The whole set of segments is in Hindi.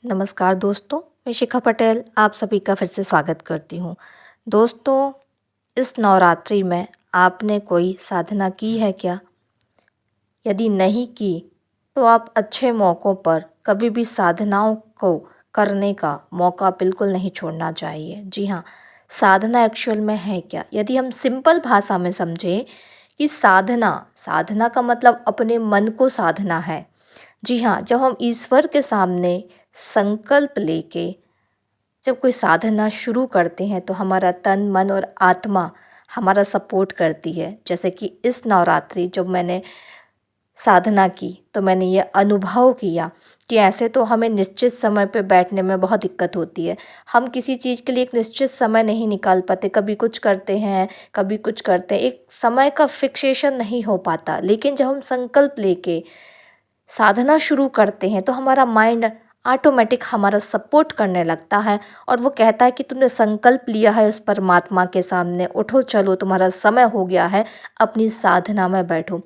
नमस्कार दोस्तों, मैं शिखा पटेल आप सभी का फिर से स्वागत करती हूँ। दोस्तों, इस नवरात्रि में आपने कोई साधना की है क्या? यदि नहीं की तो आप अच्छे मौक़ों पर कभी भी साधनाओं को करने का मौका बिल्कुल नहीं छोड़ना चाहिए। जी हाँ, साधना एक्चुअल में है क्या? यदि हम सिंपल भाषा में समझें कि साधना का मतलब अपने मन को साधना है। जी हाँ, जब हम ईश्वर के सामने संकल्प लेके जब कोई साधना शुरू करते हैं तो हमारा तन, मन और आत्मा हमारा सपोर्ट करती है। जैसे कि इस नवरात्रि जब मैंने साधना की तो मैंने ये अनुभव किया कि ऐसे तो हमें निश्चित समय पे बैठने में बहुत दिक्कत होती है। हम किसी चीज़ के लिए एक निश्चित समय नहीं निकाल पाते, कभी कुछ करते हैं, कभी कुछ करते हैं, एक समय का फिक्सेशन नहीं हो पाता। लेकिन जब हम संकल्प लेके साधना शुरू करते हैं तो हमारा माइंड ऑटोमेटिक हमारा सपोर्ट करने लगता है और वो कहता है कि तुमने संकल्प लिया है उस परमात्मा के सामने, उठो चलो तुम्हारा समय हो गया है, अपनी साधना में बैठो।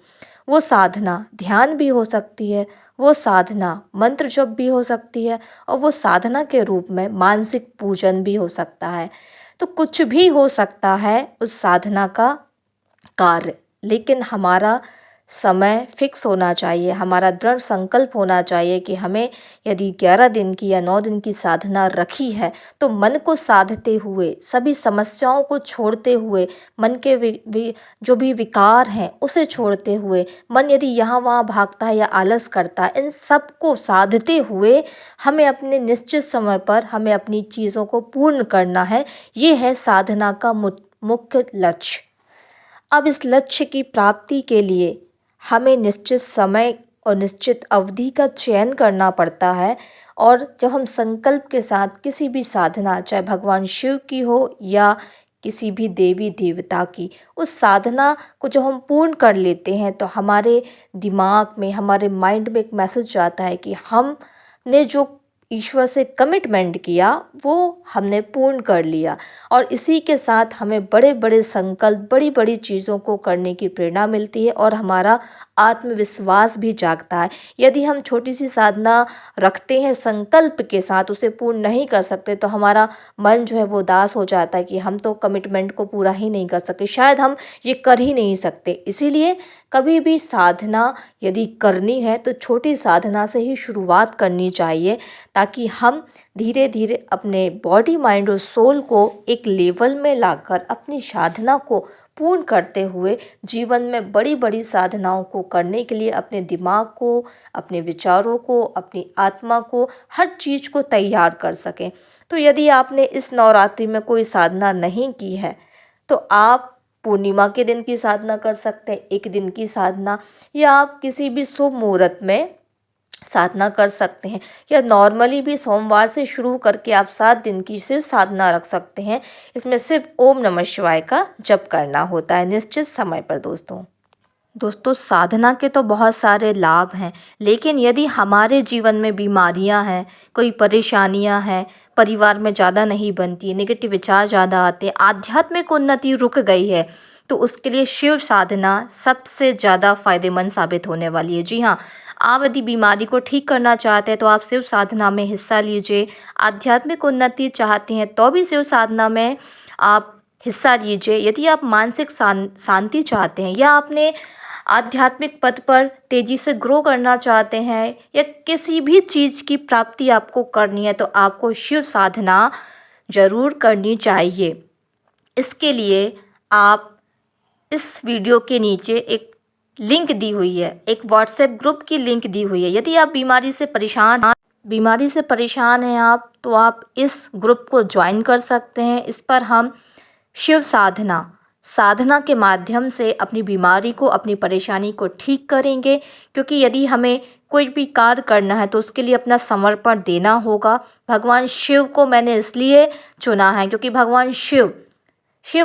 वो साधना ध्यान भी हो सकती है, वो साधना मंत्र जप भी हो सकती है और वो साधना के रूप में मानसिक पूजन भी हो सकता है। तो कुछ भी हो सकता है उस साधना का कार्य, लेकिन हमारा समय फिक्स होना चाहिए, हमारा दृढ़ संकल्प होना चाहिए कि हमें यदि 11 दिन की या 9 दिन की साधना रखी है तो मन को साधते हुए, सभी समस्याओं को छोड़ते हुए, मन के जो भी विकार हैं उसे छोड़ते हुए, मन यदि यहाँ वहाँ भागता है या आलस करता है, इन सब को साधते हुए हमें अपने निश्चित समय पर हमें अपनी चीज़ों को पूर्ण करना है। ये है साधना का मुख्य लक्ष्य। अब इस लक्ष्य की प्राप्ति के लिए हमें निश्चित समय और निश्चित अवधि का चयन करना पड़ता है और जब हम संकल्प के साथ किसी भी साधना, चाहे भगवान शिव की हो या किसी भी देवी देवता की, उस साधना को जब हम पूर्ण कर लेते हैं तो हमारे दिमाग में, हमारे माइंड में एक मैसेज जाता है कि हमने जो ईश्वर से कमिटमेंट किया वो हमने पूर्ण कर लिया। और इसी के साथ हमें बड़े बड़े संकल्प, बड़ी बड़ी चीज़ों को करने की प्रेरणा मिलती है और हमारा आत्मविश्वास भी जागता है। यदि हम छोटी सी साधना रखते हैं संकल्प के साथ, उसे पूर्ण नहीं कर सकते तो हमारा मन जो है वो उदास हो जाता है कि हम तो कमिटमेंट को पूरा ही नहीं कर सके, शायद हम ये कर ही नहीं सकते। इसीलिए कभी भी साधना यदि करनी है तो छोटी साधना से ही शुरुआत करनी चाहिए, ताकि हम धीरे धीरे अपने बॉडी, माइंड और सोल को एक लेवल में लाकर अपनी साधना को पूर्ण करते हुए जीवन में बड़ी बड़ी साधनाओं को करने के लिए अपने दिमाग को, अपने विचारों को, अपनी आत्मा को, हर चीज़ को तैयार कर सकें। तो यदि आपने इस नवरात्रि में कोई साधना नहीं की है तो आप पूर्णिमा के दिन की साधना कर सकते हैं, एक दिन की साधना, या आप किसी भी शुभ मुहूर्त में साधना कर सकते हैं, या नॉर्मली भी सोमवार से शुरू करके आप 7 दिन की सिर्फ साधना रख सकते हैं। इसमें सिर्फ ओम नमः शिवाय का जप करना होता है निश्चित समय पर। दोस्तों, साधना के तो बहुत सारे लाभ हैं, लेकिन यदि हमारे जीवन में बीमारियां हैं, कोई परेशानियां हैं, परिवार में ज़्यादा नहीं बनती, नेगेटिव विचार ज़्यादा आते, आध्यात्मिक उन्नति रुक गई है, तो उसके लिए शिव साधना सबसे ज़्यादा फायदेमंद साबित होने वाली है। जी हाँ, आप यदि बीमारी को ठीक करना चाहते हैं तो आप शिव साधना में हिस्सा लीजिए। आध्यात्मिक उन्नति चाहते हैं तो भी शिव साधना में आप हिस्सा लीजिए। यदि आप मानसिक शांति चाहते हैं या अपने आध्यात्मिक पथ पर तेज़ी से ग्रो करना चाहते हैं या किसी भी चीज़ की प्राप्ति आपको करनी है तो आपको शिव साधना ज़रूर करनी चाहिए। इसके लिए आप इस वीडियो के नीचे एक लिंक दी हुई है, एक व्हाट्सएप ग्रुप की लिंक दी हुई है। यदि आप बीमारी से परेशान हैं आप, तो आप इस ग्रुप को ज्वाइन कर सकते हैं। इस पर हम शिव साधना के माध्यम से अपनी बीमारी को, अपनी परेशानी को ठीक करेंगे। क्योंकि यदि हमें कोई भी कार्य करना है तो उसके लिए अपना समर्पण देना होगा। भगवान शिव को मैंने इसलिए चुना है क्योंकि भगवान शिव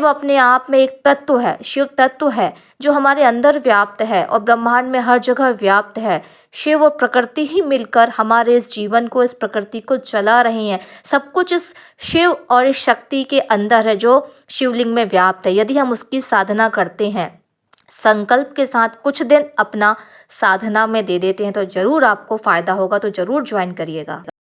अपने आप में एक तत्व है, शिव तत्व है जो हमारे अंदर व्याप्त है और ब्रह्मांड में हर जगह व्याप्त है। शिव और प्रकृति ही मिलकर हमारे इस जीवन को, इस प्रकृति को चला रही हैं। सब कुछ इस शिव और इस शक्ति के अंदर है जो शिवलिंग में व्याप्त है। यदि हम उसकी साधना करते हैं, संकल्प के साथ कुछ दिन अपना साधना में दे देते हैं तो ज़रूर आपको फ़ायदा होगा। तो ज़रूर ज्वाइन करिएगा।